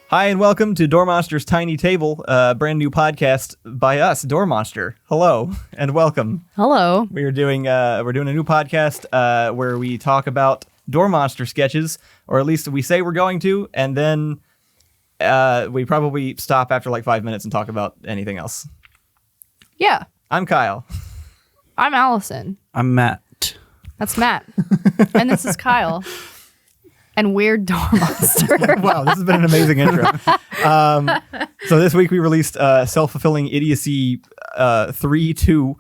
Hi and welcome to Door Monster's Tiny Table, a brand new podcast by us, Door Monster. Hello and welcome. Hello. We're doing a new podcast where we talk about Door Monster sketches, or at least we say we're going to, and then we probably stop after like 5 minutes and talk about anything else. Yeah. I'm Kyle. I'm Allison. I'm Matt. That's Matt. And this is Kyle. And Weird Door Monster. Wow, this has been an amazing intro. So this week we released Self-Fulfilling Idiocy 3-2,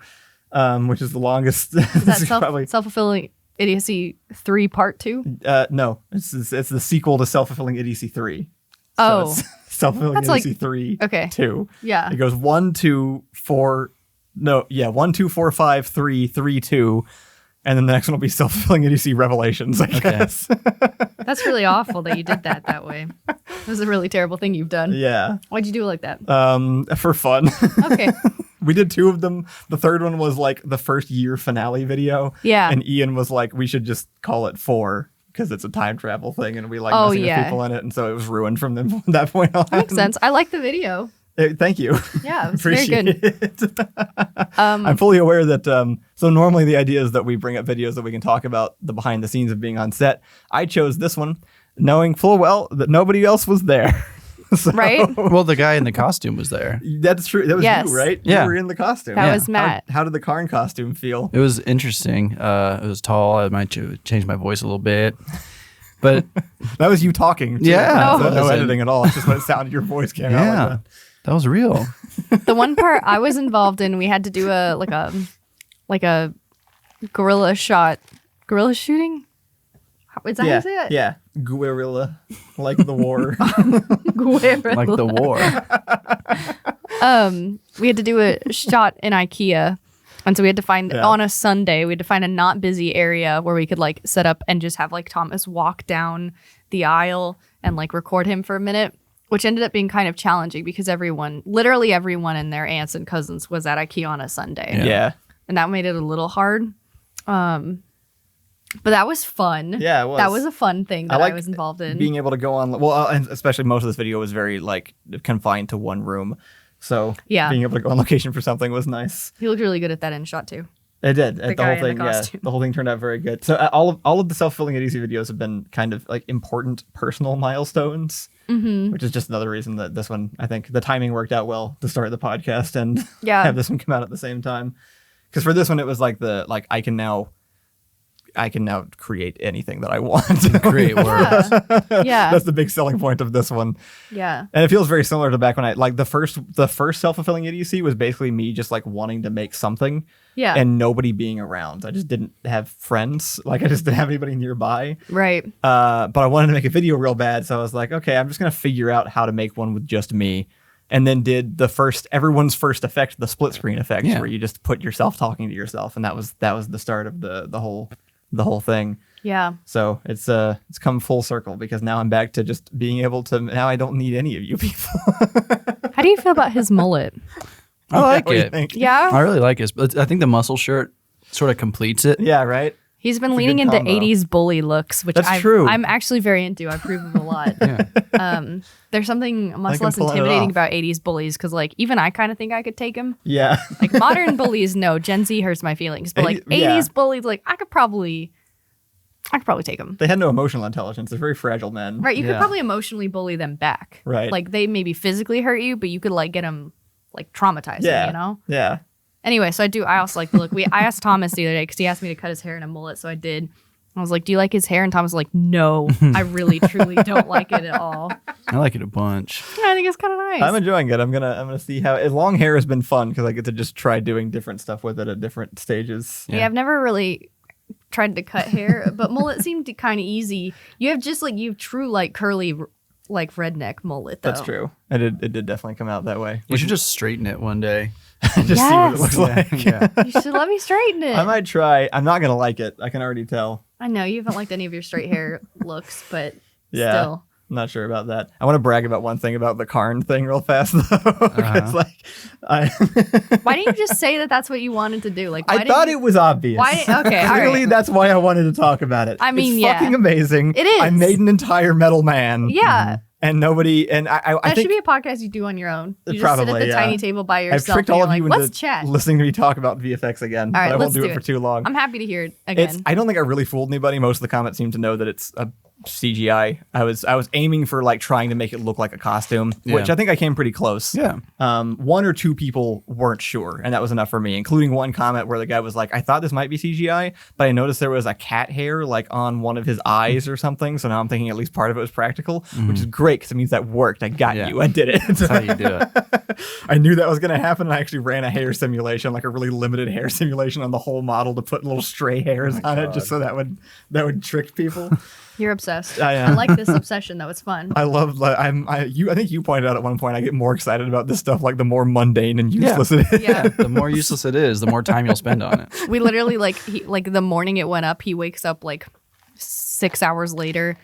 which is the longest. Is that Self-Fulfilling Idiocy 3 Part 2? No, it's the sequel to Self-Fulfilling Idiocy 3. Oh. So Self-Fulfilling Idiocy 3, okay. 2. Yeah. It goes 1, 2, 4, 1, 2, 4, 5, 3, 3, 2. And then the next one will be Self-Fulfilling Idiocy Revelations, I guess. That's really awful that you did that way. This is a really terrible thing you've done. Yeah. Why'd you do it like that? For fun. Okay. We did 2 of them. The third one was like the first year finale video. Yeah. And Ian was like, we should just call it 4 because it's a time travel thing and we like messing with people in it. And so it was ruined from that point on. That makes sense. I like the video. Thank you. Yeah, it was very good. It. I'm fully aware that, so normally the idea is that we bring up videos that we can talk about the behind the scenes of being on set. I chose this one knowing full well that nobody else was there. So, right? Well, the guy in the costume was there. That's true. That was you, right? Yeah. You were in the costume. That was Matt. How did the Karn costume feel? It was interesting. It was tall. I might change my voice a little bit. But that was you talking. Too. Yeah. No editing at all. It's just when it sounded your voice came out like that. That was real. The one part I was involved in, we had to do a guerrilla shooting. Is that how you say it? Yeah. Guerrilla. Like the war. Guerrilla. Like the war. We had to do a shot in IKEA. And so we had to find, on a Sunday, we had to find a not busy area where we could like set up and just have like Thomas walk down the aisle and like record him for a minute, which ended up being kind of challenging because literally everyone and their aunts and cousins was at IKEA on a Sunday. Yeah. And that made it a little hard. But that was fun. Yeah, it was. That was a fun thing that I was involved in. Being able to go on, and especially most of this video was very like confined to one room. So being able to go on location for something was nice. He looked really good at that end shot too. It did. The whole thing, the whole thing turned out very good. So all of the Self-Fulfilling Idiocy videos have been kind of like important personal milestones, which is just another reason that this one, I think the timing worked out well to start the podcast and have this one come out at the same time. Because for this one, it was like I can now create anything that I want. Great words. Yeah. That's the big selling point of this one. Yeah. And it feels very similar to back when I like the first Self-Fulfilling Idiocy was basically me just like wanting to make something. Yeah. And nobody being around. I just didn't have friends. Like I just didn't have anybody nearby. Right. But I wanted to make a video real bad, so I was like, okay, I'm just gonna figure out how to make one with just me. And then did everyone's first effect, the split screen effect, where you just put yourself talking to yourself, and that was the start of the whole thing. Yeah. So it's come full circle because now I'm back to just being able to. Now I don't need any of you people. How do you feel about his mullet? I like What do you it. think? Yeah. I really like it. But I think the muscle shirt sort of completes it. Yeah. Right. He's been It's a leaning good into combo. 80s bully looks, which That's true. I'm actually very into. I approve of a lot. Yeah. There's something much can less pull it intimidating off. about 80s bullies because, like, even I kind of think I could take him. Yeah. Like, modern bullies, no. Gen Z hurts my feelings. But, like, 80s bullies, like, I could probably take them. They had no emotional intelligence. They're very fragile men. Right. You could Yeah. probably emotionally bully them back. Right. Like, they maybe physically hurt you, but you could, like, get them, like, traumatized Yeah. them, you know? Yeah. Anyway, so I also like the look. I asked Thomas the other day because he asked me to cut his hair in a mullet, so I did. I was like, "Do you like his hair?" And Thomas was like, "No, I really, truly don't like it at all." I like it a bunch. Yeah, I think it's kind of nice. I'm enjoying it. I'm gonna see how. Long hair has been fun because I get to just try doing different stuff with it at different stages. Yeah, I've never really tried to cut hair, but mullet seemed kind of easy. You have true like curly like redneck mullet though. That's true. It did definitely come out that way. We should just straighten it one day. Just see what it looks like. Yeah. You should let me straighten it. I might try. I'm not gonna like it. I can already tell. I know you haven't liked any of your straight hair looks, but Yeah. still. I'm not sure about that. I want to brag about one thing about the Karn thing real fast though. Because Why didn't you just say that that's what you wanted to do? Like, why I thought it was obvious. Why? Okay, all Clearly, right. that's why I wanted to talk about it. I mean, it's yeah. fucking amazing. It is. I made an entire metal man. Yeah, And nobody, and I That think should be a podcast you do on your own. You just probably, sit at the tiny table by I've yourself. tricked all of you let's into chat. listening to me talk about VFX again, All right, but I won't let's do do it for it. too long. I'm happy to hear it again. I don't think I really fooled anybody. Most of the comments seem to know that it's a CGI. I was aiming for like trying to make it look like a costume, which I think I came pretty close. Yeah. One or two people weren't sure, and that was enough for me, including one comment where the guy was like, I thought this might be CGI, but I noticed there was a cat hair like on one of his eyes or something, so now I'm thinking at least part of it was practical, which is great because it means that worked. I got you. I did it. That's how you do it. I knew that was going to happen, and I actually ran a hair simulation, like a really limited hair simulation on the whole model to put little stray hairs on it, just so that would trick people. You're obsessed. I am. I like this obsession. That was fun. I love. I think you pointed out at one point. I get more excited about this stuff, like the more mundane and useless it is. Yeah. The more useless it is, the more time you'll spend on it. We literally like the morning it went up, he wakes up like 6 hours later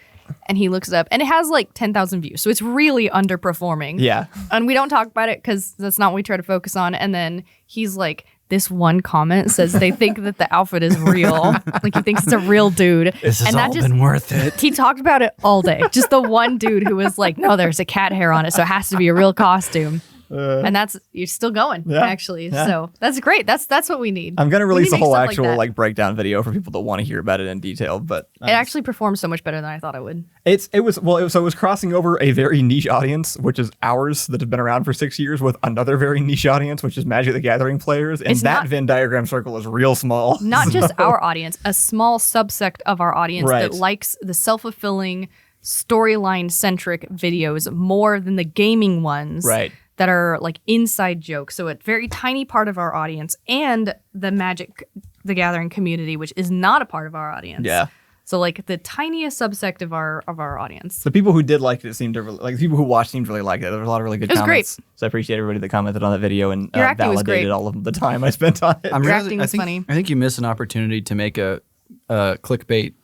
and he looks up and it has like 10,000 views. So it's really underperforming. Yeah. And we don't talk about it because that's not what we try to focus on. And then he's like, this one comment says they think that the outfit is real. Like he thinks it's a real dude. This has and that all been worth it. He talked about it all day. Just the one dude who was like, no, there's a cat hair on it, so it has to be a real costume. And you're still going, actually. Yeah. So that's great. That's what we need. I'm gonna release a whole stuff actual that. like breakdown video for people that want to hear about it in detail. But It actually performed so much better than I thought it would. it was crossing over a very niche audience, which is ours that have been around for 6 years, with another very niche audience, which is Magic the Gathering players, and that Venn diagram circle is real small. Not just our audience, a small subsect of our audience Right. that likes the self-fulfilling, storyline-centric videos more than the gaming ones. Right. That are like inside jokes. So a very tiny part of our audience and the Magic the Gathering community, which is not a part of our audience. Yeah. So like the tiniest subsect of our audience. The people who did like it seemed to really, like the people who watched seemed to really like it. There was a lot of really good It was comments. great. So I appreciate everybody that commented on that video and Your acting was validated great. all of the time I spent on it. Your acting was funny. I think you missed an opportunity to make a clickbait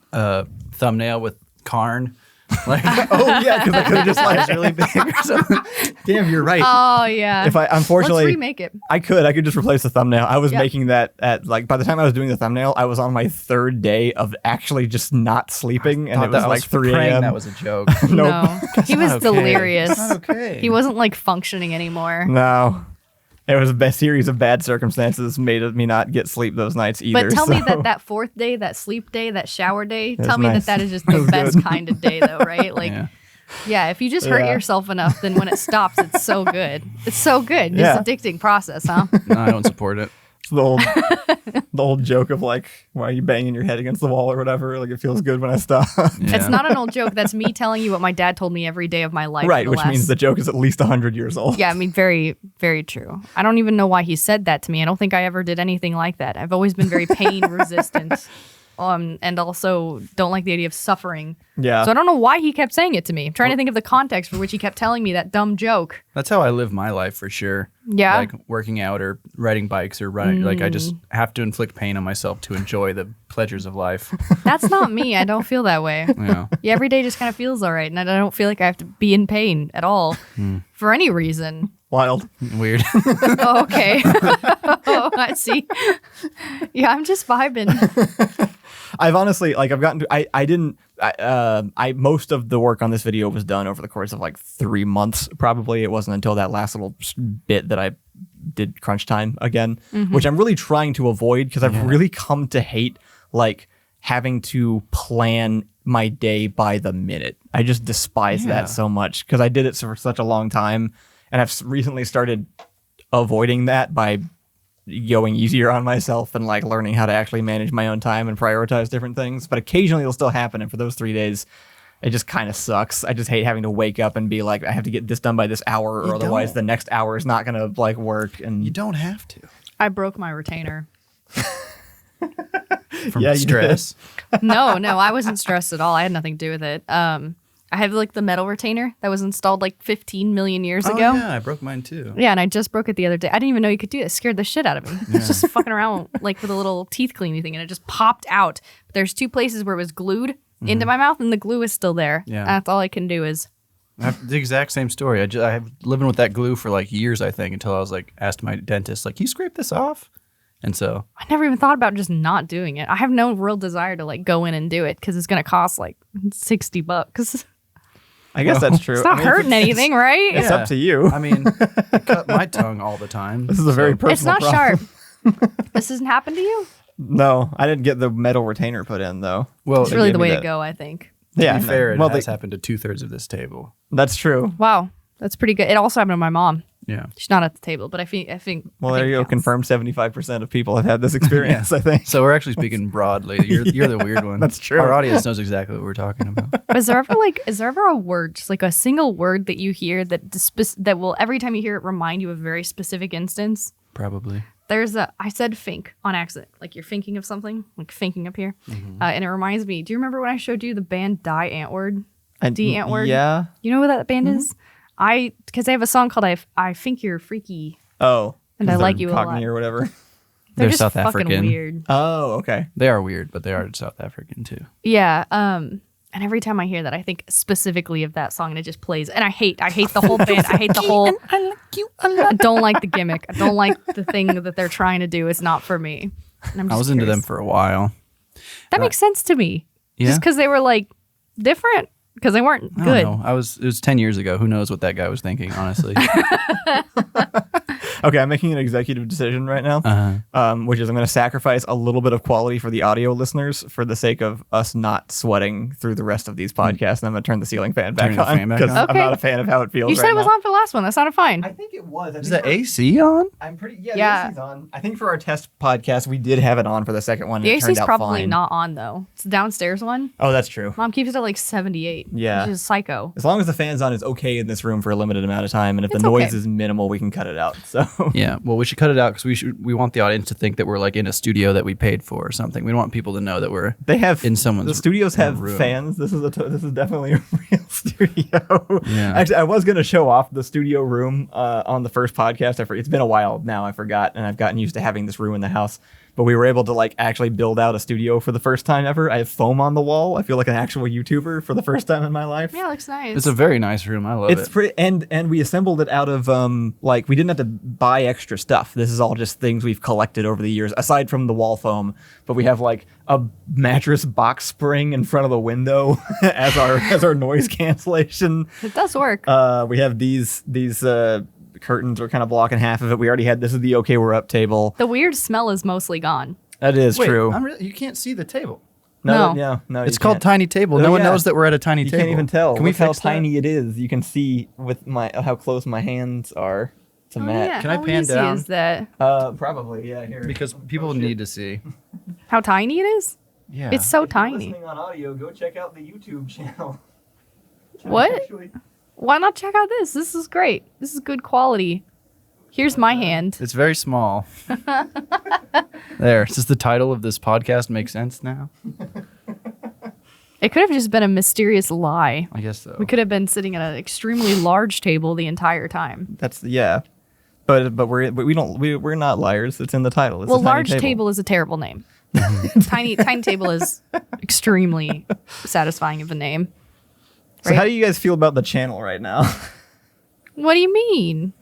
thumbnail with Karn. Like, Oh yeah, because I could have just like really big or something. damn, you're right. Oh yeah. If I unfortunately Let's remake it. I could just replace the thumbnail. I was Yeah. making that at like by the time I was doing the thumbnail, I was on my third day of actually just not sleeping, and it was like 3 praying a.m. that was a joke. Nope. No. He was not okay. delirious. That's not okay. He wasn't like functioning anymore. No, it was a series of bad circumstances made me not get sleep those nights either. But tell me so- that fourth day, that sleep day, that shower day, That's tell me nice. that is just the best kind of day though, right? Like Yeah. if you just hurt Yeah. yourself enough, then when it stops, it's so good. It's so good. Yeah. It's addicting process, huh? No, I don't support it. It's the old joke of like, why are you banging your head against the wall or whatever? Like it feels good when I stop. Yeah. It's not an old joke. That's me telling you what my dad told me every day of my life. Right, for which means the joke is at least 100 years old. Yeah, I mean, very, very true. I don't even know why he said that to me. I don't think I ever did anything like that. I've always been very pain resistant. And also don't like the idea of suffering. Yeah. So I don't know why he kept saying it to me. I'm trying to think of the context for which he kept telling me that dumb joke. That's how I live my life for sure. Yeah? Like working out or riding bikes or running. Like I just have to inflict pain on myself to enjoy the pleasures of life. That's not me. I don't feel that way. Yeah. Yeah, every day just kind of feels all right. And I don't feel like I have to be in pain at all for any reason. Wild. Weird. Oh, okay. Oh, I see. Yeah, I'm just vibing. I've honestly I've gotten to most of the work on this video was done over the course of like 3 months probably. It wasn't until that last little bit that I did crunch time again, which I'm really trying to avoid because I've really come to hate like having to plan my day by the minute. I just despise that so much because I did it for such a long time, and I've recently started avoiding that by going easier on myself and like learning how to actually manage my own time and prioritize different things. But occasionally it'll still happen, and for those 3 days it just kind of sucks. I just hate having to wake up and be like, I have to get this done by this hour, or otherwise the next hour is not gonna like work. And You don't have to. I broke my retainer. From Yeah, you stress. No, I wasn't stressed at all. I had nothing to do with it. I have like the metal retainer that was installed like 15 million years Oh, ago. yeah, I broke mine too. Yeah, and I just broke it the other day. I didn't even know you could do it. It scared the shit out of me. I was just fucking around like with a little teeth cleaning thing, and it just popped out. But there's 2 places where it was glued into my mouth, and the glue is still there. Yeah. And that's all I can do is. I have the exact same story. I have living with that glue for like years, I think, until I was like asked my dentist, like, "Can you scrape this off?" And so I never even thought about just not doing it. I have no real desire to like go in and do it because it's gonna cost like $60. I guess that's true. It's not hurting anything, right? It's up to you. I mean, I cut my tongue all the time. This is a very personal It's not problem. sharp. This hasn't happened to you? No, I didn't get the metal retainer put in though. Well, It's They really gave the me way to that. go, I think. Yeah, to be fair, it well, has happened to 2/3 of this table. that's true. Wow. That's pretty good. It also happened to my mom. Yeah. She's not at the table, but I think. Well, I there think you go. it counts. Confirmed 75% of people have had this experience, I think. So we're actually speaking broadly. You're the weird one. That's true. Our audience knows exactly what we're talking about. But is there ever a word, just like a single word that you hear that will every time you hear it remind you of a very specific instance? Probably. I said think on accident, like you're thinking of something, like thinking up here, and it reminds me. Do you remember when I showed you the band Die Antwoord? D Antwoord. Yeah. You know who that band is? Because they have a song called I Think You're Freaky. Oh. And I 'cause like they're you a lot. Cockney or whatever. They're just South fucking African. weird. Oh, okay. They are weird, but they are South African too. Yeah. And every time I hear that, I think specifically of that song, and it just plays. And I hate the whole band. I hate the whole. I like you. I don't like the gimmick. I don't like the thing that they're trying to do. It's not for me. And I'm just I was into them curious. for a while. That makes sense to me. Yeah. Just because they were like different, because they weren't I good. don't know. It was 10 years ago. Who knows what that guy was thinking, honestly. Okay, I'm making an executive decision right now, which is I'm going to sacrifice a little bit of quality for the audio listeners for the sake of us not sweating through the rest of these podcasts. And I'm going to turn the ceiling fan back Turning the on fan back because on? I'm Okay. not a fan of how it feels. You said right it was now. on for the last one. That sounded fine. I think it was. Is the AC on? I'm pretty. Yeah. The AC's on. I think for our test podcast, we did have it on for the second one. The and it turned AC's out probably fine. not on though. It's the downstairs one. Oh, that's true. Mom keeps it at like 78. Yeah. Which is psycho. As long as the fan's on, it's okay in this room for a limited amount of time, and if It's the noise okay. is minimal, we can cut it out. So Yeah. Well, we should cut it out because we want the audience to think that we're like in a studio that we paid for or something. We don't want people to know that we're they have in someone's the studios have room. fans. This is definitely a real studio. Yeah. Actually, I was gonna show off the studio room on the first podcast. It's been a while now. I forgot, and I've gotten used to having this room in the house. But we were able to like actually build out a studio for the first time ever. I have foam on the wall. I feel like an actual YouTuber for the first time in my life. Yeah, it looks nice. It's a very nice room. I love It's it. pretty, and we assembled it out of like we didn't have to buy extra stuff. This is all just things we've collected over the years, aside from the wall foam. But we have like a mattress box spring in front of the window as our noise cancellation. It does work. We have these curtains are kind of blocking half of it. We already had this is the okay we're up table. The weird smell is mostly gone. That is Wait, true. you can't see the table. No. No. It's you called can't. Tiny Table. Oh, No one yeah. knows that we're at a tiny You table. can't even tell. Can we Look how fix that? tiny it is. You can see with how close my hands are to Matt. Yeah, Can I how pan easy down? is that? Probably, yeah. Here, Because people need to see. How tiny it is? Yeah. It's so If you're tiny. listening on audio, go check out the YouTube channel. What? Actually, Why not check out this? This is great. This is good quality. Here's my hand. It's very small. There. Does the title of this podcast make sense now? It could have just been a mysterious lie. I guess so. We could have been sitting at an extremely large table the entire time. that's yeah, but we're not liars. It's in the title. It's Well, a tiny large table is a terrible name. tiny table is extremely satisfying of a name. So how do you guys feel about the channel right now? What do you mean?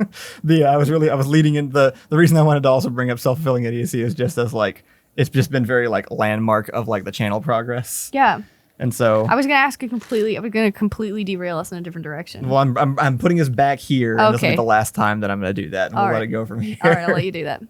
I was leading in the reason I wanted to also bring up self-fulfilling idiocy is just as like it's just been very like landmark of like the channel progress. Yeah. And so I was going to completely derail us in a different direction. well, I'm putting us back here, and this will Okay. be the last time that I'm going to do that, and All we'll let right. it go from here. All right, I'll let you do that.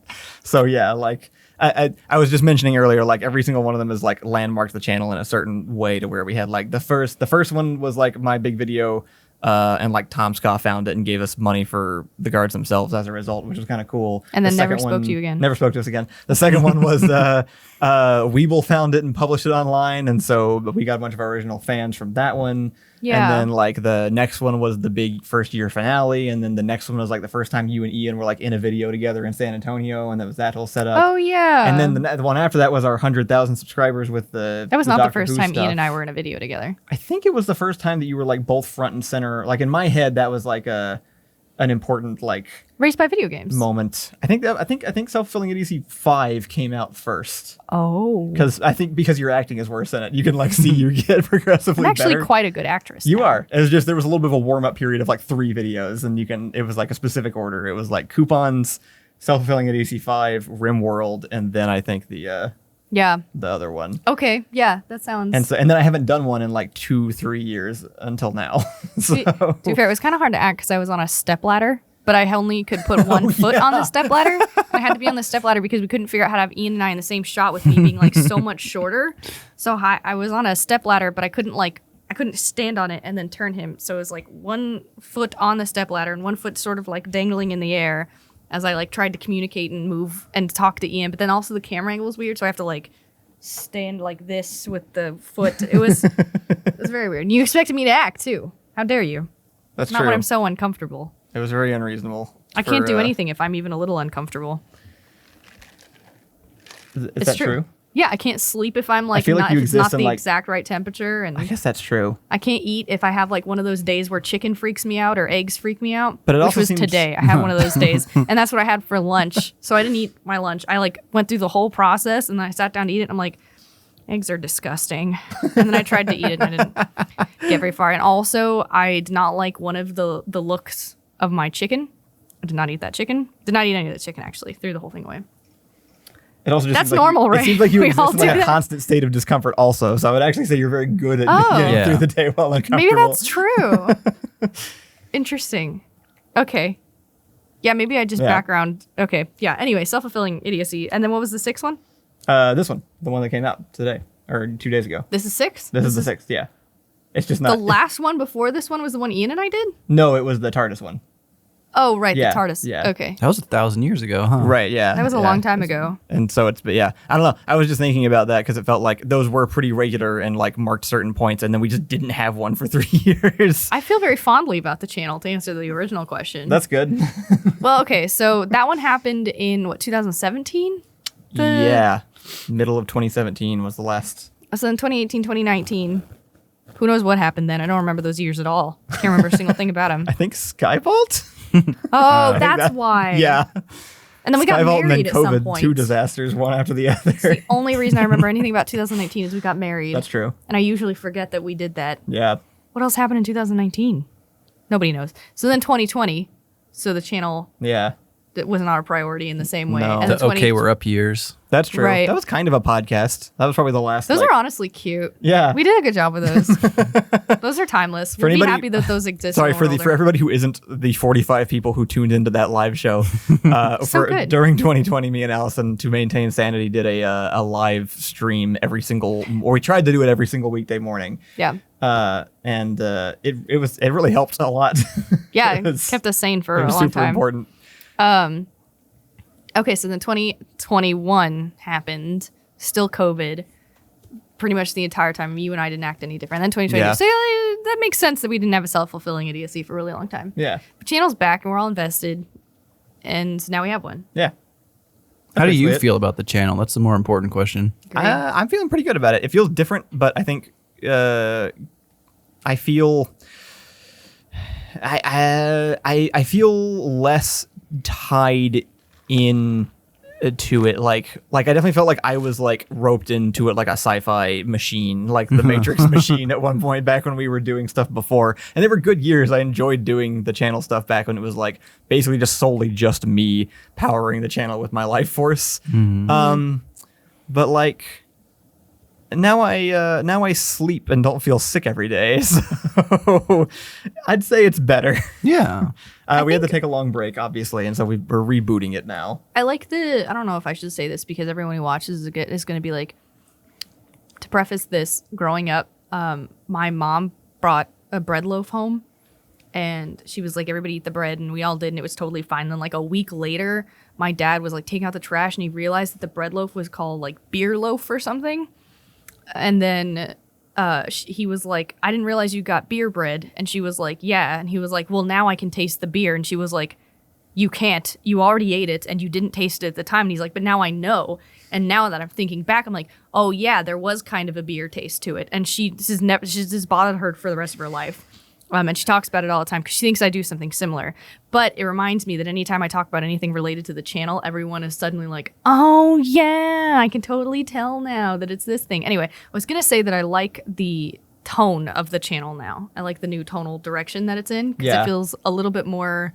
So yeah, like I was just mentioning earlier, like every single one of them is like landmarked the channel in a certain way to where we had like the first one was like my big video, and like Tom Scott found it and gave us money for the guards themselves as a result, which was kind of cool. And then The never second spoke one- to you again. Never spoke to us again. The second one was Weeble found it and published it online, and so we got a bunch of our original fans from that one. Yeah. And then like the next one was the big first year finale, and then the next one was like the first time you and Ian were like in a video together in San Antonio, and that was that whole setup. Oh, yeah. And then the one after that was our 100,000 subscribers with the. that was not the Doctor first Who time stuff. Ian and I were in a video together. I think it was the first time that you were like both front and center. Like in my head, that was like an important like Raised by video games. moment. I think Self-Fulfilling Idiocy 5 came out first Oh. because your acting is worse in it. You can like see you get progressively I'm actually better. quite a good actress. You now. are. It was just there was a little bit of a warm up period of like 3 videos, and it was like a specific order. It was like coupons, Self-Fulfilling Idiocy 5, RimWorld, and then I think the Yeah. the other one. Okay. Yeah, that sounds. And then I haven't done one in like 2-3 years until now. So To be fair, it was kind of hard to act because I was on a stepladder, but I only could put one foot on the stepladder. I had to be on the stepladder because we couldn't figure out how to have Ian and I in the same shot with me being like so much shorter. So I was on a stepladder, but I couldn't stand on it and then turn him. So it was like 1 foot on the stepladder and 1 foot sort of like dangling in the air as I like tried to communicate and move and talk to Ian. But then also the camera angle was weird, so I have to like stand like this with the foot. It was very weird. And you expected me to act too. How dare you? that's Not true. when I'm so uncomfortable. It was very unreasonable. I can't do anything if I'm even a little uncomfortable. Is It's that true? Yeah, I can't sleep if I'm like feel like not, you if it's not exist in, the like- exact right temperature, and I guess that's true. I can't eat if I have like one of those days where chicken freaks me out or eggs freak me out. But it which also was seems- today. I had one of those days, and that's what I had for lunch. So I didn't eat my lunch. I like went through the whole process, and then I sat down to eat it. And I'm like, eggs are disgusting. And then I tried to eat it, and I didn't get very far. And also, I did not like one of the looks of my chicken. I did not eat that chicken. Did not eat any of the chicken actually. Threw the whole thing away. It also just That's seems like normal, right? It seems like you We all exist in like do a that. constant state of discomfort also. So I would actually say you're very good at Oh. getting Yeah. through the day while uncomfortable. Maybe that's true. Interesting. Okay. Yeah, maybe I just Yeah. background. Okay. Yeah. Anyway, self-fulfilling idiocy. And then what was the sixth one? This one, the one that came out today or 2 days ago. This is six? This is the 6th, yeah. It's just The not. last one before this one was the one Ian and I did? No, it was the TARDIS one. Oh, right. Yeah, The TARDIS. yeah. Okay. That was 1,000 years ago, huh? Right, yeah. That was a yeah. long time ago. And so but yeah, I don't know. I was just thinking about that because it felt like those were pretty regular and like marked certain points, and then we just didn't have one for 3 years. I feel very fondly about the channel to answer the original question. That's good. Well, okay. So that one happened in what, 2017? Yeah. Middle of 2017 was the last. So in 2018, 2019. Who knows what happened then? I don't remember those years at all. Can't remember a single thing about them. I think Skyvault? Oh, think that's that- why. Yeah. And then we got Skyvault and then married at some COVID, point. 2 disasters, one after the other. The only reason I remember anything about 2019 is we got married. That's true. And I usually forget that we did that. Yeah. What else happened in 2019? Nobody knows. So then 2020, so the channel Yeah. that was not a priority in the same way. No. And The then 20 okay, we're up years. That's true. Right. That was kind of a podcast. That was probably the last. Those like, are honestly cute. Yeah. We did a good job with those. Those are timeless. We'll be anybody- happy that those exist. Sorry when we're for older. everybody who isn't the 45 people who tuned into that live show. good. During 2020, me and Allison, to maintain sanity, did a live stream or we tried to do it every single weekday morning. Yeah. And it really helped a lot. Yeah, it it was, kept us sane for it a was long super time. important. Okay, so then 2021 happened. Still COVID. Pretty much the entire time. You and I didn't act any different. And then 2022. Yeah. So yeah, that makes sense that we didn't have a self-fulfilling idiocy for a really long time. Yeah. But channel's back and we're all invested. And now we have one. Yeah. How do you basically it. feel about the channel? That's the more important question. Great. I'm feeling pretty good about it. It feels different, but I think I feel I feel less tied in to it. Like I definitely felt like I was like roped into it like a sci-fi machine, like the Matrix machine at one point back when we were doing stuff before. And they were good years. I enjoyed doing the channel stuff back when it was like basically just solely just me powering the channel with my life force. But like now I sleep and don't feel sick every day. So I'd say it's better. Yeah. We had to take a long break, obviously, and so we're rebooting it now. I like I don't know if I should say this because everyone who watches is going to be like, to preface this, growing up, my mom brought a bread loaf home and she was like, everybody eat the bread, and we all did, and it was totally fine. Then like a week later, my dad was like taking out the trash and he realized that the bread loaf was called like beer loaf or something. And then he was like, I didn't realize you got beer bread. And she was like, yeah. And he was like, well, now I can taste the beer. And she was like, you can't. You already ate it and you didn't taste it at the time. And he's like, but now I know. And now that I'm thinking back, I'm like, oh, yeah, there was kind of a beer taste to it. And she's just bothered her for the rest of her life. And she talks about it all the time because she thinks I do something similar. But it reminds me that anytime I talk about anything related to the channel, everyone is suddenly like, oh, yeah, I can totally tell now that it's this thing. Anyway, I was going to say that I like the tone of the channel now. I like the new tonal direction that it's in because Yeah. it feels a little bit more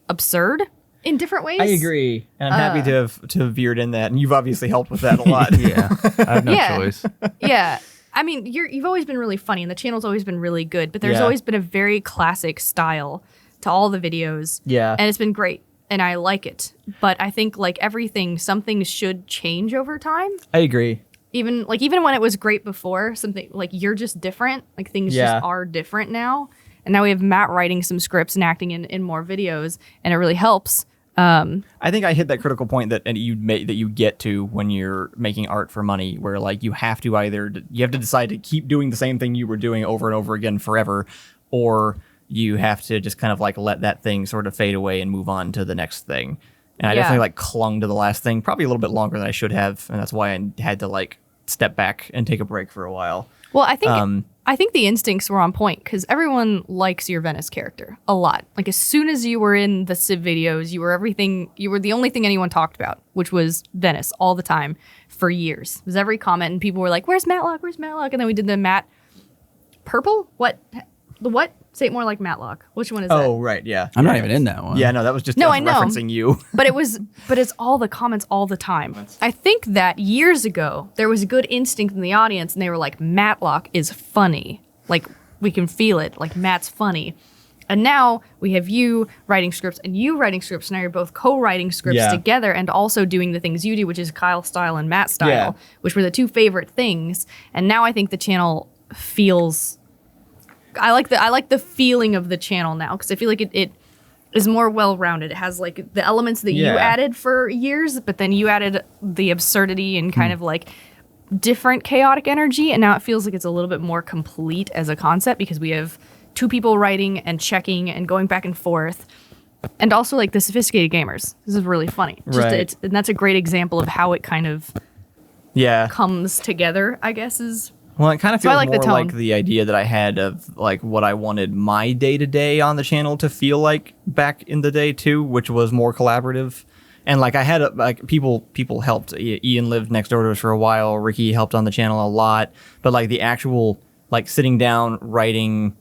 absurd in different ways. I agree, and I'm happy to have veered in that, and you've obviously helped with that a lot. Yeah, I have no choice. Yeah. I mean, you've always been really funny, and the channel's always been really good, but there's always been a very classic style to all the videos. Yeah. And it's been great, and I like it. But I think, like everything, some things should change over time. I agree. Even when it was great before, something like you're just different. Like things just are different now. And now we have Matt writing some scripts and acting in more videos, and it really helps. I think I hit that critical point that you get to when you're making art for money, where like you have to decide to keep doing the same thing you were doing over and over again forever, or you have to just kind of like let that thing sort of fade away and move on to the next thing. And I definitely like clung to the last thing probably a little bit longer than I should have, and that's why I had to like step back and take a break for a while. Well, I think the instincts were on point because everyone likes your Venice character a lot. Like as soon as you were in the Civ videos, you were the only thing anyone talked about, which was Venice all the time for years. It was every comment, and people were like, "Where's Matt Locke? Where's Matt Locke?" And then we did the Matt Purple. What? The what? Say it more like Matt Locke. Which one is that? Oh, right, yeah. I'm not even in that one. Yeah, no, that was just I know. referencing you. But it's all the comments all the time. I think that years ago, there was a good instinct in the audience, and they were like, Matt Locke is funny. Like, we can feel it. Like, Matt's funny. And now we have you writing scripts and you writing scripts. Now you're both co-writing scripts together and also doing the things you do, which is Kyle style and Matt style, which were the two favorite things. And now I think the channel feels... I like the feeling of the channel now because I feel like it is more well-rounded. It has like the elements that you added for years, but then you added the absurdity and kind of like different chaotic energy, and now it feels like it's a little bit more complete as a concept because we have two people writing and checking and going back and forth, and also like the sophisticated gamers. This is really funny. And that's a great example of how it kind of comes together, I guess is. Well, it kind of feels more like the idea that I had of like what I wanted my day-to-day on the channel to feel like back in the day too, which was more collaborative. And like I had like people helped. Ian lived next door to us for a while. Ricky helped on the channel a lot. But like the actual like sitting down, writing,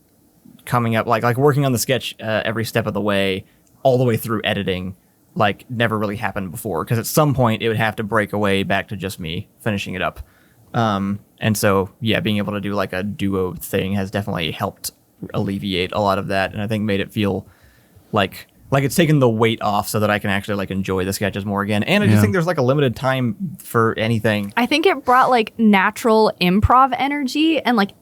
coming up, like working on the sketch every step of the way, all the way through editing, like never really happened before. Because at some point it would have to break away back to just me finishing it up. And so, being able to do like a duo thing has definitely helped alleviate a lot of that. And I think made it feel like it's taken the weight off so that I can actually like enjoy the sketches more again. And I just think there's like a limited time for anything. I think it brought like natural improv energy and like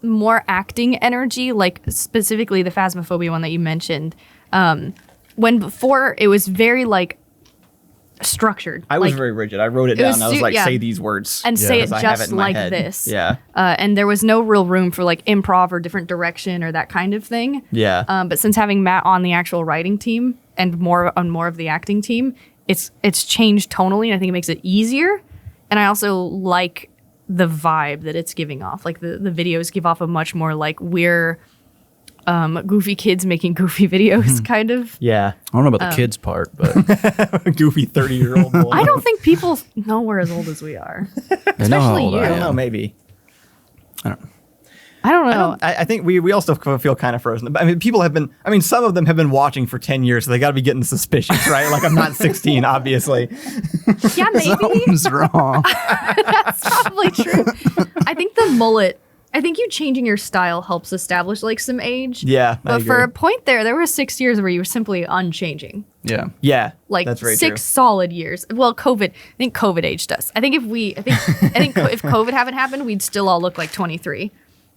more acting energy, like specifically the Phasmophobia one that you mentioned. When before it was very like structured. I was very rigid. I wrote it down. I was like, say these words. And say it just like this. Yeah. And there was no real room for like improv or different direction or that kind of thing. Yeah. But since having Matt on the actual writing team and more of the acting team, it's changed tonally, and I think it makes it easier. And I also like the vibe that it's giving off. Like the videos give off a much more like we're goofy kids making goofy videos kind of. Yeah. I don't know about the kids part, but goofy 30-year-old boy. I don't think people know we're as old as we are. Especially you. I don't know, maybe. I don't know. I think we also feel kind of frozen. I mean, some of them have been watching for 10 years, so they got to be getting suspicious, right? Like, I'm not 16, obviously. Yeah, maybe. Something's wrong. That's probably true. I think the mullet, I think you changing your style helps establish like some age. Yeah, but for a point there were 6 years where you were simply unchanging. Yeah. Yeah. Like that's very 6 solid years. Well, I think COVID aged us. I think if COVID hadn't happened, we'd still all look like 23.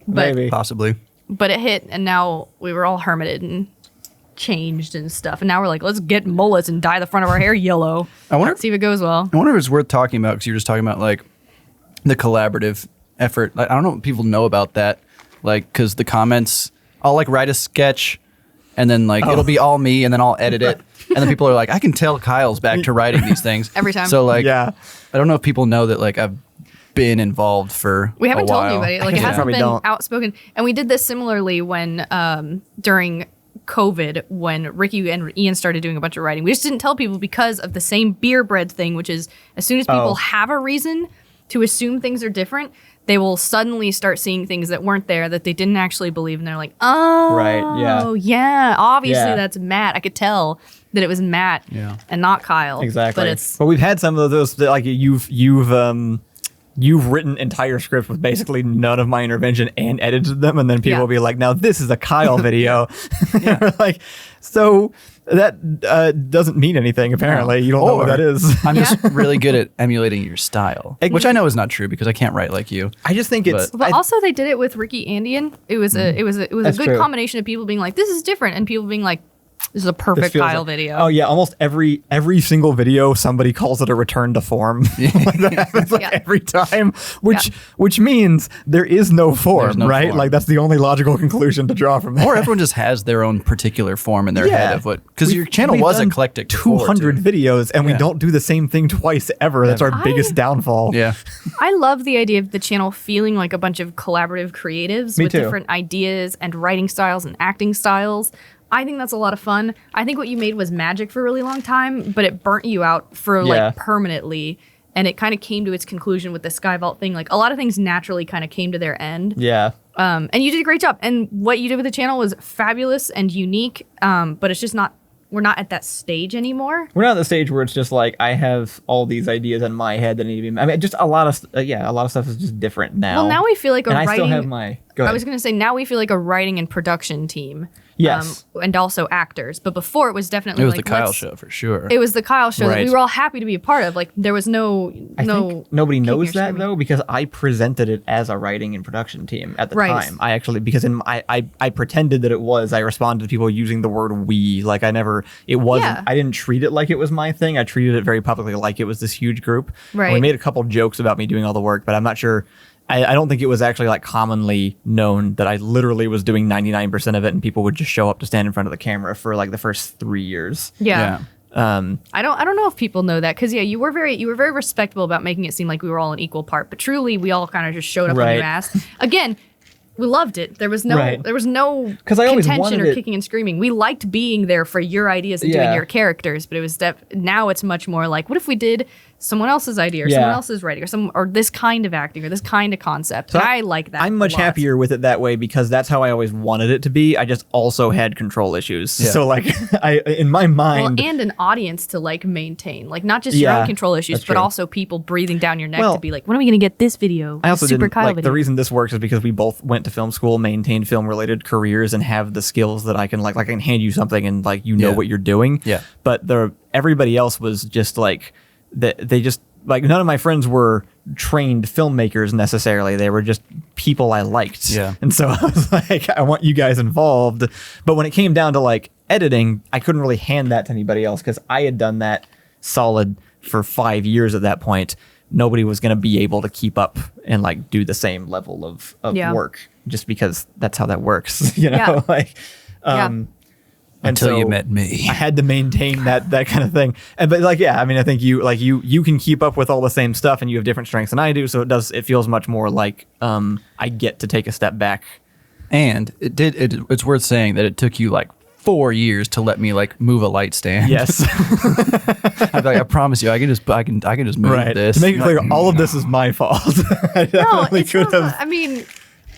But, maybe. Possibly. But it hit, and now we were all hermited and changed and stuff. And now we're like, let's get mullets and dye the front of our hair yellow. See if it goes well. I wonder if it's worth talking about, because you're just talking about like the collaborative effort. Like, I don't know if people know about that. Like, because the comments, I'll like write a sketch, and then like it'll be all me, and then I'll edit it. And then people are like, I can tell Kyle's back to writing these things. Every time. So like, yeah. I don't know if people know that like I've been involved for we haven't a told while. anybody. Like, it hasn't been outspoken. And we did this similarly when during COVID, when Ricky and Ian started doing a bunch of writing. We just didn't tell people because of the same beer bread thing, which is as soon as people have a reason to assume things are different, they will suddenly start seeing things that weren't there that they didn't actually believe, and they're like, oh, Right, yeah, obviously Yeah. that's Matt. I could tell that it was Matt and not Kyle. Exactly. But but we've had some of those that, like you've written entire scripts with basically none of my intervention and edited them, and then people will be like, now this is a Kyle video. We're like, so that doesn't mean anything, apparently. You don't know what that is. I'm just really good at emulating your style, which I know is not true because I can't write like you. I just think it's... But also they did it with Ricky Andian. It was a good true. combination of people being like, this is different, and people being like, this is a perfect Kyle video. Oh yeah, almost every single video somebody calls it a return to form. Like that happens every time, which means there is no form, right? Form. Like that's the only logical conclusion to draw from that. Or everyone just has their own particular form in their head of what, because your channel was done eclectic. 200 videos, and we don't do the same thing twice ever. That's our biggest downfall. Yeah. I love the idea of the channel feeling like a bunch of collaborative creatives with too. different ideas and writing styles and acting styles. I think that's a lot of fun. I think what you made was magic for a really long time, but it burnt you out for like permanently. And it kind of came to its conclusion with the Sky Vault thing. Like a lot of things naturally kind of came to their end. Yeah. And you did a great job. And what you did with the channel was fabulous and unique. But it's just not, we're not at that stage anymore. We're not at the stage where it's just like I have all these ideas in my head that need to be. I mean, just a lot of stuff is just different now. Well, now we feel like and writing. I still have my. Go ahead. I was going to say now we feel like a writing and production team. Yes. And also actors. But before it was definitely It was like the Kyle show for sure. It was the Kyle show that Right. we were all happy to be a part of. Like there was I think nobody knows that though, because I presented it as a writing and production team at the time. I actually, because I pretended that it was. I responded to people using the word "we." Like I didn't treat it like it was my thing. I treated it very publicly like it was this huge group. Right. And we made a couple jokes about me doing all the work, but I'm not sure. I don't think it was actually like commonly known that I literally was doing 99% of it, and people would just show up to stand in front of the camera for like the first 3 years. Yeah. I don't know if people know that because you were very respectable about making it seem like we were all an equal part, but truly we all kind of just showed up when you asked. Again, we loved it. There was no contention or kicking and screaming. We liked being there for your ideas and doing your characters, but it was now it's much more like, what if we did someone else's idea or someone else's writing or this kind of acting or this kind of concept? So I like that. I'm much happier with it that way because that's how I always wanted it to be. I just also had control issues. Yeah. So like in my mind, and an audience to like maintain, like not just your own control issues, but also people breathing down your neck to be like, when are we going to get this video? I also Super didn't Kyle like video. the reason this works is because we both went to film school, maintained film related careers, and have the skills that I can like I can hand you something and like know what you're doing. Yeah. But everybody else was just like they just like none of my friends were trained filmmakers necessarily. They were just people I liked. Yeah. And so I was like, I want you guys involved. But when it came down to like editing, I couldn't really hand that to anybody else because I had done that solid for 5 years at that point. Nobody was going to be able to keep up and like do the same level of work just because that's how that works, you know? Until you met me. I had to maintain that kind of thing. But like, I mean, I think you can keep up with all the same stuff and you have different strengths than I do. So it feels much more like I get to take a step back. And it's worth saying that it took you like 4 years to let me like move a light stand. Yes. I'd be like, I promise you, I can just move this. To make it clear, all of this is my fault. I definitely could have. I mean,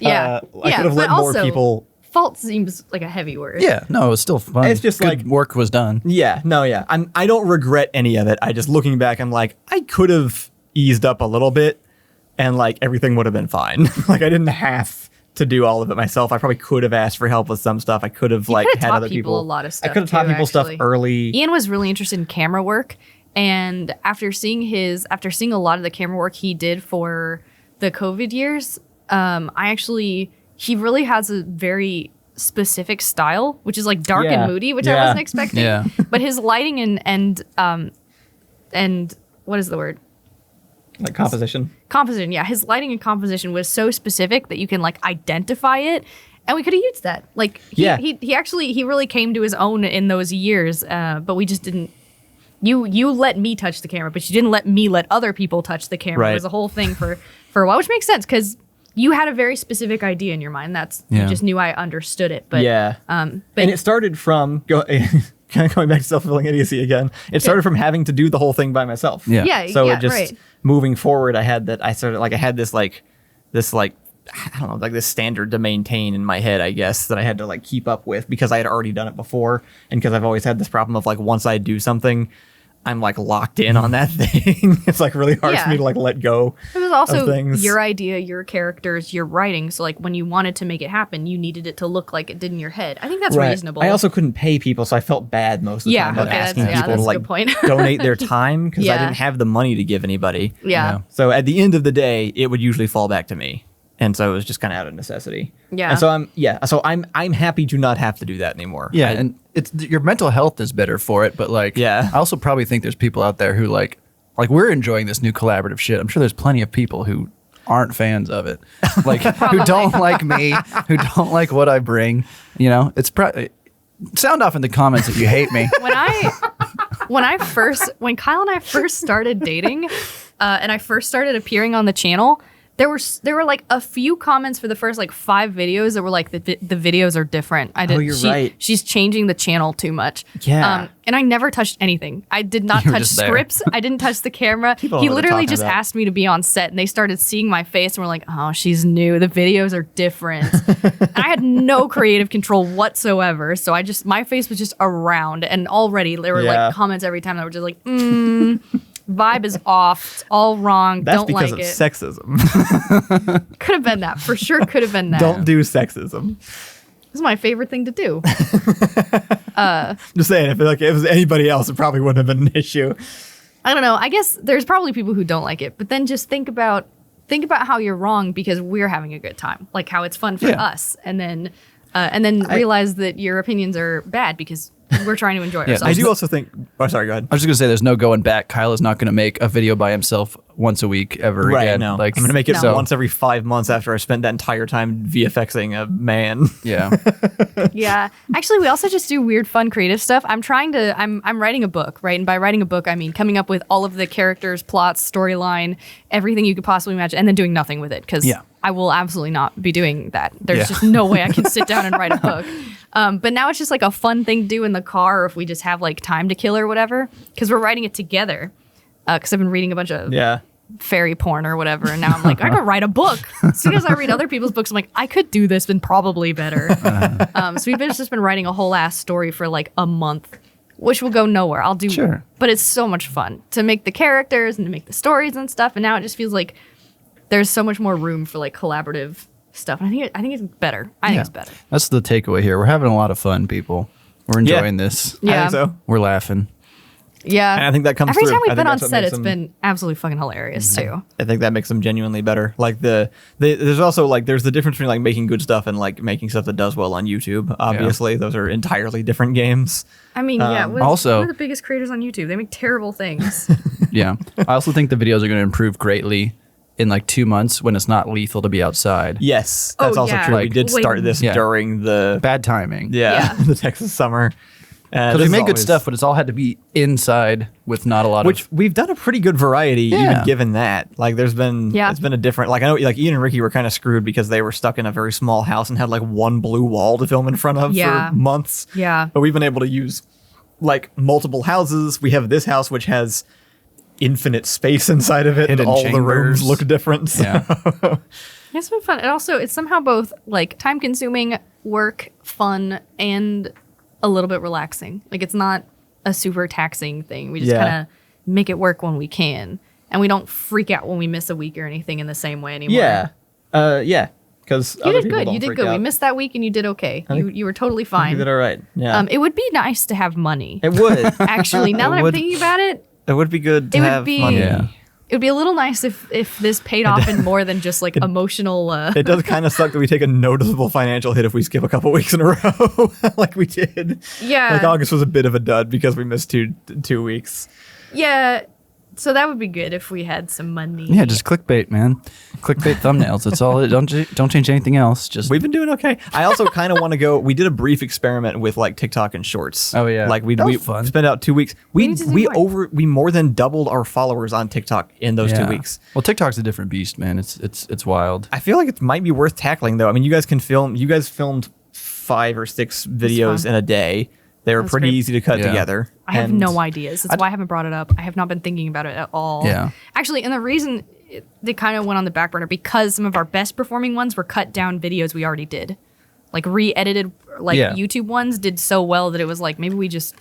I could have let more people. Fault seems like a heavy word. Yeah, no, it was still fun. It's just good like work was done. Yeah, no, yeah. I don't regret any of it. I just looking back, I'm like, I could have eased up a little bit, and like everything would have been fine. Like I didn't have to do all of it myself. I probably could have asked for help with some stuff. I could have like had other people a lot of stuff. I could have taught people stuff early. Ian was really interested in camera work, and after seeing a lot of the camera work he did for the COVID years, he really has a very specific style, which is like dark and moody, which I wasn't expecting. Yeah. But his lighting and what is the word? Like composition. Composition, yeah. His lighting and composition was so specific that you can like identify it, and we could have used that. Like he really came to his own in those years, but we just didn't. You let me touch the camera, but you didn't let me let other people touch the camera. Right. It was a whole thing for a while, which makes sense because you had a very specific idea in your mind. You just knew I understood it. But and it started from kind of going back to self-fulfilling idiocy again. It started from having to do the whole thing by myself. Yeah. So it just moving forward, I had this this like, I don't know, like this standard to maintain in my head, I guess, that I had to like keep up with because I had already done it before. And because I've always had this problem of like, once I do something, I'm like locked in on that thing. It's like really hard for me to like let go. It was also things. your idea, your characters, your writing. So like when you wanted to make it happen, you needed it to look like it did in your head. I think that's reasonable. I also couldn't pay people, so I felt bad most of the time about asking people to like donate their time because I didn't have the money to give anybody. Yeah. So at the end of the day, it would usually fall back to me. And so it was just kind of out of necessity. Yeah. And so I'm happy to not have to do that anymore. Yeah, and it's your mental health is better for it, but like I also probably think there's people out there who like we're enjoying this new collaborative shit. I'm sure there's plenty of people who aren't fans of it. Like who don't like me, who don't like what I bring. You know, it's sound off in the comments if you hate me. When Kyle and I first started dating, and I first started appearing on the channel, there were like a few comments for the first like 5 videos that were like the videos are different. Right. She's changing the channel too much. Yeah. And I never touched anything. I did not touch scripts. I didn't touch the camera. He literally just asked me to be on set, and they started seeing my face and were like, "Oh, she's new. The videos are different." And I had no creative control whatsoever. So my face was just around, and already there were like comments every time that were just like, vibe is off. It's all wrong. That's don't because like of it. sexism. Could have been that. For sure could have been that. Don't do sexism. This is my favorite thing to do. Just saying, if it was anybody else, it probably wouldn't have been an issue. I don't know. I guess there's probably people who don't like it, but then just think about how you're wrong because we're having a good time. Like how it's fun for us. And then realize that your opinions are bad because we're trying to enjoy ourselves. I do also think... Oh, sorry, go ahead. I was just going to say there's no going back. Kyle is not going to make a video by himself once a week ever again. No. Like, I'm going to make it once every 5 months after I spent that entire time VFXing a man. Yeah. Yeah. Actually, we also just do weird, fun, creative stuff. I'm writing a book, right? And by writing a book, I mean coming up with all of the characters, plots, storyline, everything you could possibly imagine, and then doing nothing with it because I will absolutely not be doing that. There's just no way I can sit down and write a book. But now it's just like a fun thing to do in the car or if we just have like time to kill or whatever because we're writing it together because I've been reading a bunch of fairy porn or whatever and now I'm like, I could write a book. As soon as I read other people's books, I'm like, I could do this and probably better. So we've just been writing a whole ass story for like a month, which will go nowhere. I'll do, but it's so much fun to make the characters and to make the stories and stuff. And now it just feels like there's so much more room for like collaborative stuff. I think it's better. I think it's better. That's the takeaway here. We're having a lot of fun, people. We're enjoying this. Yeah. I think so. We're laughing. Yeah. And I think that comes every through. time we've been on set, it's been absolutely fucking hilarious too. I think that makes them genuinely better. Like there's also like there's the difference between like making good stuff and like making stuff that does well on YouTube. Obviously, those are entirely different games. I mean, also, we're the biggest creators on YouTube. They make terrible things. Yeah. I also think the videos are going to improve greatly in like 2 months when it's not lethal to be outside. Yes, that's also true. We did start this during the bad timing. The Texas summer. Because we made good stuff, but it's all had to be inside with not a lot Which we've done a pretty good variety, even given that. Like, there's been it's been a different. Like, I know, like Ian and Ricky were kind of screwed because they were stuck in a very small house and had like one blue wall to film in front of for months. Yeah, but we've been able to use like multiple houses. We have this house which has infinite space inside of it, and all the rooms look different. So. Yeah, it's been fun. And also, it's somehow both like time-consuming, work, fun, and a little bit relaxing. Like, it's not a super taxing thing. We just kind of make it work when we can, and we don't freak out when we miss a week or anything in the same way anymore. Because you did good. You did good. We missed that week, and you did okay. You were totally fine. You did all right. Yeah. It would be nice to have money. It would actually. Now that I'm thinking about it, it would be good to have money. Yeah. It would be a little nice if this paid off in more than just like emotional. It does kind of suck that we take a noticeable financial hit if we skip a couple weeks in a row, like we did. Yeah, like August was a bit of a dud because we missed two weeks. Yeah, so that would be good if we had some money. Yeah, just clickbait, man. Clickbait thumbnails. That's all. Don't change anything else. Just we've been doing okay. I also kind of want to go. We did a brief experiment with like TikTok and Shorts. Oh yeah, like we spent out 2 weeks. We more than doubled our followers on TikTok in those 2 weeks. Well, TikTok's a different beast, man. It's wild. I feel like it might be worth tackling though. I mean, you guys can film. You guys filmed 5 or 6 videos in a day. They were That's pretty great. easy to cut Yeah. together. I have and no ideas. That's why I haven't brought it up. I have not been thinking about it at all. Yeah. Actually, and the reason they kind of went on the back burner because some of our best performing ones were cut down videos we already did. Like re-edited YouTube ones did so well that it was like maybe we just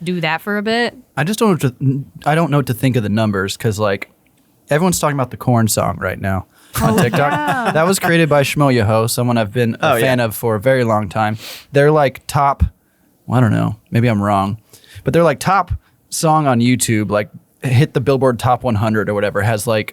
do that for a bit. I just don't know what to think of the numbers because like everyone's talking about the corn song right now on TikTok. yeah. That was created by Shmo someone I've been a fan of for a very long time. They're like top, well, I don't know, maybe I'm wrong, but they're like top song on YouTube, like hit the Billboard Top 100 or whatever, has like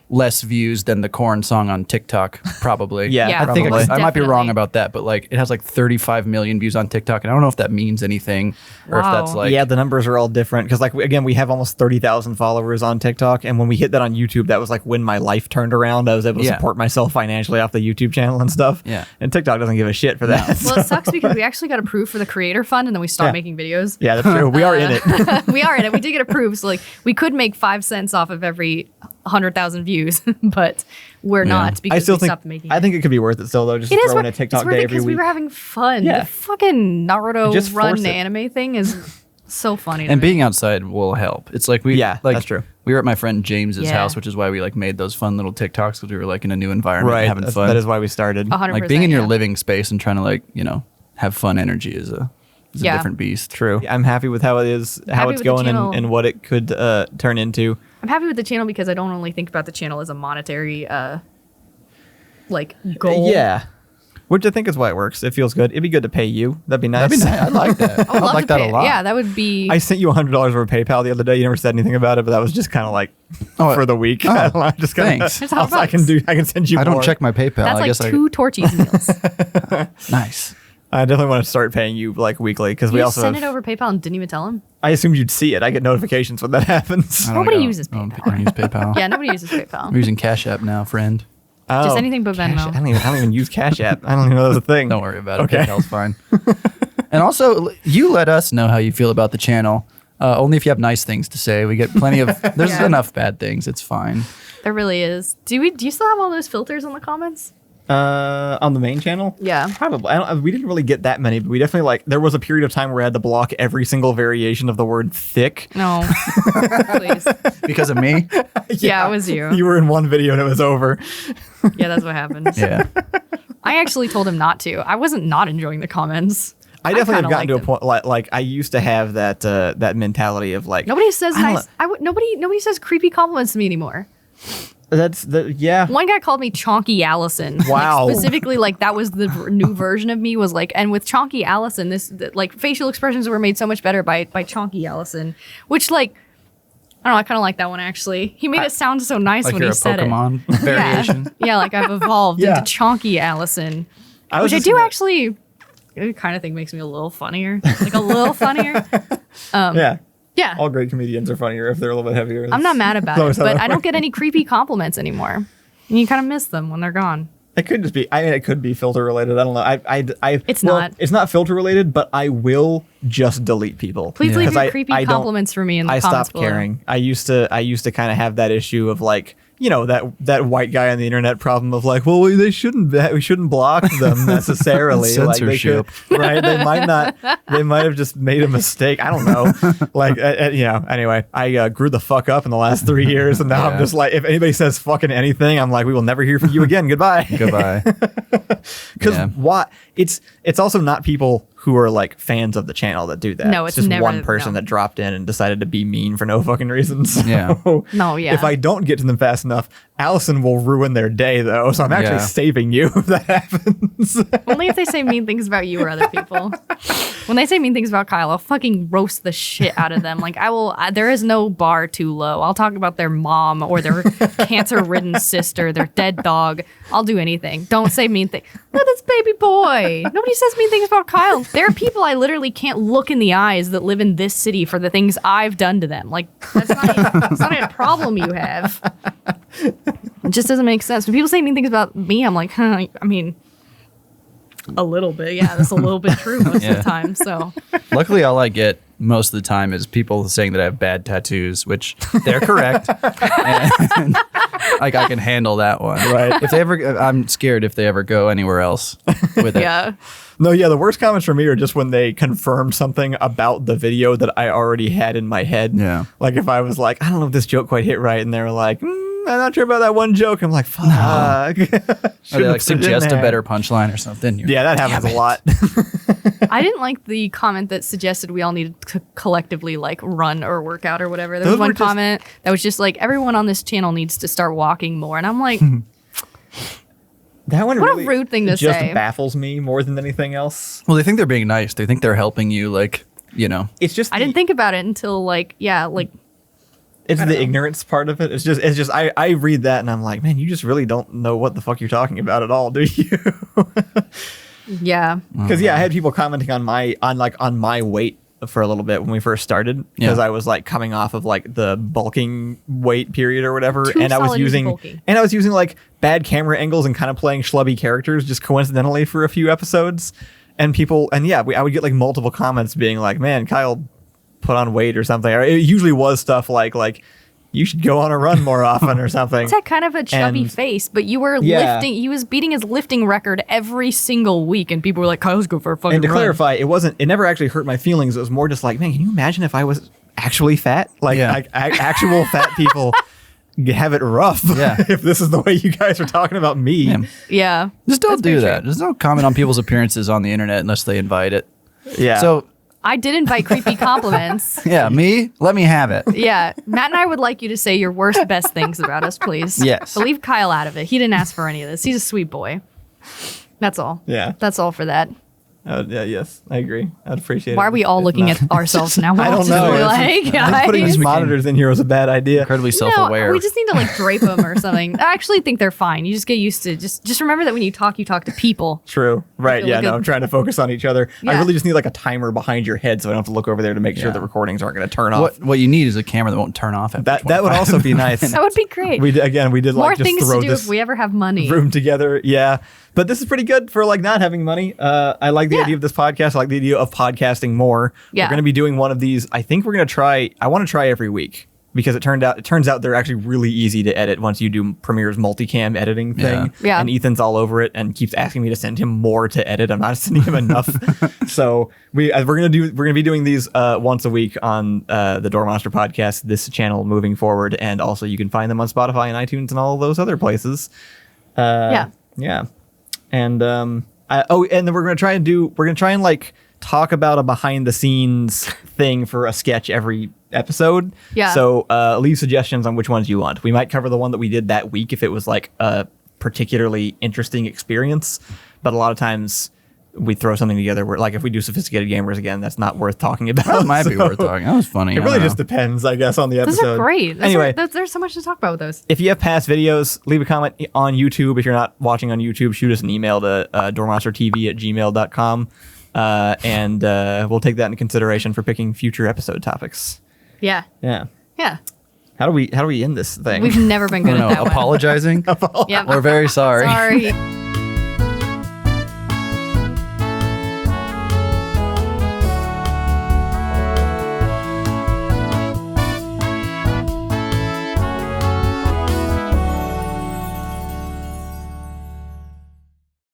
less views than the corn song on TikTok probably. Yeah, I think probably. I might be wrong Definitely. about that, but like it has like 35 million views on TikTok, and I don't know if that means anything or if that's Wow. like yeah, the numbers are all different because, like, again, we have almost 30,000 followers on TikTok, and when we hit that on YouTube, that was like when my life turned around. I was able to support myself financially off the YouTube channel and stuff. Yeah. and TikTok doesn't give a shit for that. Well, it sucks because we actually got approved for the creator fund and then we stopped Yeah. making videos. Yeah, that's true. We are in it. We are in it. We did get approved. So like we could make 5 cents off of every 100,000 views, but we're not because I still we think stopped making I think it could be worth it still though. Just it is throw in worth a TikTok it's worth day it every because we week. were having fun. Yeah. The fucking Naruto Just force run it. anime thing is so funny. To and me. being outside will help. It's like like that's true. We were at my friend James's Yeah. house, which is why we like made those fun little TikToks because we were like in a new environment, Right, having fun. that is why we started. 100%. Like being in your yeah. living space and trying to like have fun energy is a different beast. True. I'm happy with how it is, how happy it's with the going, channel. and what it could turn into. I'm happy with the channel because I don't only think about the channel as a monetary like goal. Yeah. Which I think is why it works. It feels good. It'd be good to pay you. That'd be nice. That'd be nice. I like that. I would love like to that pay a it. lot. Yeah, that would be. I sent you $100 over PayPal the other day. You never said anything about it, but that was just kind of like for the week. oh, I don't know, I just kinda, thanks. It's $100. I can send you. I don't more. check my PayPal. That's I like guess 2 Torchies meals. nice. I definitely want to start paying you like weekly because we You also sent have, it over PayPal and didn't even tell him. I assumed you'd see it. I get notifications when that happens. I don't Nobody know. uses I don't PayPal. use PayPal. Yeah, nobody uses I'm PayPal. using Cash App now, friend. Just anything but Cash- Venmo. I don't even use Cash App. I don't even know that's a thing. Don't worry about it. Okay. PayPal's fine. And also, you let us know how you feel about the channel. Only if you have nice things to say. We get plenty of. There's Yeah. enough bad things. It's fine. There really is. Do you still have all those filters on the comments? On the main channel? Yeah. Probably. We didn't really get that many, but we definitely there was a period of time where I had to block every single variation of the word thick. No. Please. Because of me. Yeah, it was you. You were in one video and it was over. Yeah, that's what happened. Yeah. I actually told him not to. I wasn't not enjoying the comments. I definitely have kinda gotten to a liked point like I used to have that mentality of like Nobody says I don't nice. Nobody says creepy compliments to me anymore. yeah. One guy called me Chonky Allison. Wow. Like, specifically, like that was the new version of me. Was like, and with Chonky Allison, like facial expressions were made so much better by Chonky Allison, which like I don't know. I kind of like that one actually. He made it sound so nice Like when you're he a said Pokemon it. variation. Yeah, like I've evolved Yeah. into Chonky Allison, which I just do gonna- actually. I kind of think makes me a little funnier, like a little funnier. Yeah. Yeah, All great comedians are funnier if they're a little bit heavier. I'm not mad about That's it, always how but that I don't works. get any creepy compliments anymore. And you kind of miss them when they're gone. It could just be. I mean, it could be filter related. I don't know. It's well, not. It's not filter related, but I will just delete people. Please leave 'Cause your I creepy don't- compliments for me in the I comments stopped below. caring. I used to kind of have that issue of like, that white guy on the internet problem of like, well, we shouldn't block them necessarily. Censorship. Like they could, right? They might have just made a mistake. I don't know. Like, anyway, I grew the fuck up in the last 3 years, and now I'm just like, if anybody says fucking anything, I'm like, we will never hear from you again. Goodbye. Goodbye. Because Yeah. what? It's also not people who are like fans of the channel that do that. No, it's just never- one person no. that dropped in and decided to be mean for no fucking reason. So Yeah. No, yeah. If I don't get to them fast enough, Allison will ruin their day though. So I'm actually Yeah. saving you if that happens. Only if they say mean things about you or other people. When they say mean things about Kyle, I'll fucking roast the shit out of them. Like there is no bar too low. I'll talk about their mom or their cancer-ridden sister, their dead dog. I'll do anything. Don't say mean things. Look at this baby boy. Nobody says mean things about Kyle. There are people I literally can't look in the eyes that live in this city for the things I've done to them. Like that's not a problem you have. It just doesn't make sense. When people say mean things about me, I'm like, I mean, a little bit. Yeah, that's a little bit true most of the time. So Luckily, all I get most of the time is people saying that I have bad tattoos, which they're correct. and I can handle that one. Right. If they ever, I'm scared if they ever go anywhere else with it. Yeah. No, yeah, the worst comments for me are just when they confirmed something about the video that I already had in my head. Yeah. Like if I was like, I don't know if this joke quite hit right, and they were like, I'm not sure about that one joke. I'm like, fuck. Or they like suggest a better punchline or something. Yeah, that happens a lot. I didn't like the comment that suggested we all needed to collectively like run or work out or whatever. There was Those were one just- comment that was just like, everyone on this channel needs to start walking more. And I'm like, That one What a really rude thing to just say. baffles me more than anything else. Well, they think they're being nice. They think they're helping you, like, you know. It's just I didn't think about it until like, yeah, like, it's the ignorance part of it. It's just I read that and I'm like, man, you just really don't know what the fuck you're talking about at all, do you? yeah. Because I had people commenting on my weight for a little bit when we first started because Yeah. I was like coming off of like the bulking weight period or whatever, Too and I was solid is using bulky. like bad camera angles and kind of playing schlubby characters just coincidentally for a few episodes, and I would get like multiple comments being like, man, Kyle put on weight or something. Or it usually was stuff like you should go on a run more often or something. It's had kind of a chubby And- face, but you were Yeah. lifting. He was beating his lifting record every single week, and people were like, "Kyle's go for a fucking And to run." clarify, it never actually hurt my feelings. It was more just like, man, can you imagine if I was actually fat? Like, Yeah. actual fat people have it rough. Yeah. If this is the way you guys are talking about me. Yeah. Yeah. Just don't That's do very that. true. Just don't comment on people's appearances on the internet unless they invite it. Yeah. So, I did invite creepy compliments. yeah, me, let me have it. Yeah, Matt and I would like you to say your worst, best things about us, please. Yes. But leave Kyle out of it. He didn't ask for any of this. He's a sweet boy. That's all. Yeah. That's all for that. Yes, I agree. I'd appreciate it. Why are we all If looking not. at ourselves now? We're I all don't just know. like, Just putting guys. these monitors in here was a bad idea. Incredibly No, self-aware. we just need to like drape them or something. I actually think they're fine. You just get used to just remember that when you talk to people. True. Right. feel Yeah. like No, a- I'm trying to focus on each other. I Yeah. really just need like a timer behind your head so I don't have to look over there to make sure Yeah. the recordings aren't going to turn off. what you need is a camera that won't turn off after That would 25 also be nice. That would be great. We did More like just things throw to do this if we ever have money. room together. Yeah. But this is pretty good for like not having money. I like the Yeah. idea of this podcast. I like the idea of podcasting more. Yeah. We're going to be doing one of these. I think we're going to try. I want to try every week because it turns out they're actually really easy to edit once you do Premiere's multicam editing thing. Yeah. And Ethan's all over it and keeps asking me to send him more to edit. I'm not sending him enough. So we're going to be doing these once a week on the Door Monster podcast, this channel moving forward, and also you can find them on Spotify and iTunes and all of those other places. Yeah. Yeah. And and then we're gonna try and like talk about a behind the scenes thing for a sketch every episode. Yeah. So leave suggestions on which ones you want. We might cover the one that we did that week if it was like a particularly interesting experience. But a lot of times we throw something together where like if we do Sophisticated Gamers again, that's not worth talking about. That might be So worth talking. That was funny. It I really don't just know. depends, I guess, on the Those episode. are great. Anyway, There's so much to talk about with those. if you have past videos, leave a comment on YouTube. If you're not watching on YouTube, shoot us an email to doormonstertv@gmail.com. And we'll take that into consideration for picking future episode topics. Yeah. Yeah. Yeah. How do we end this thing? We've never been I good don't at know. that one. Apologizing. Yeah. We're very sorry. Sorry.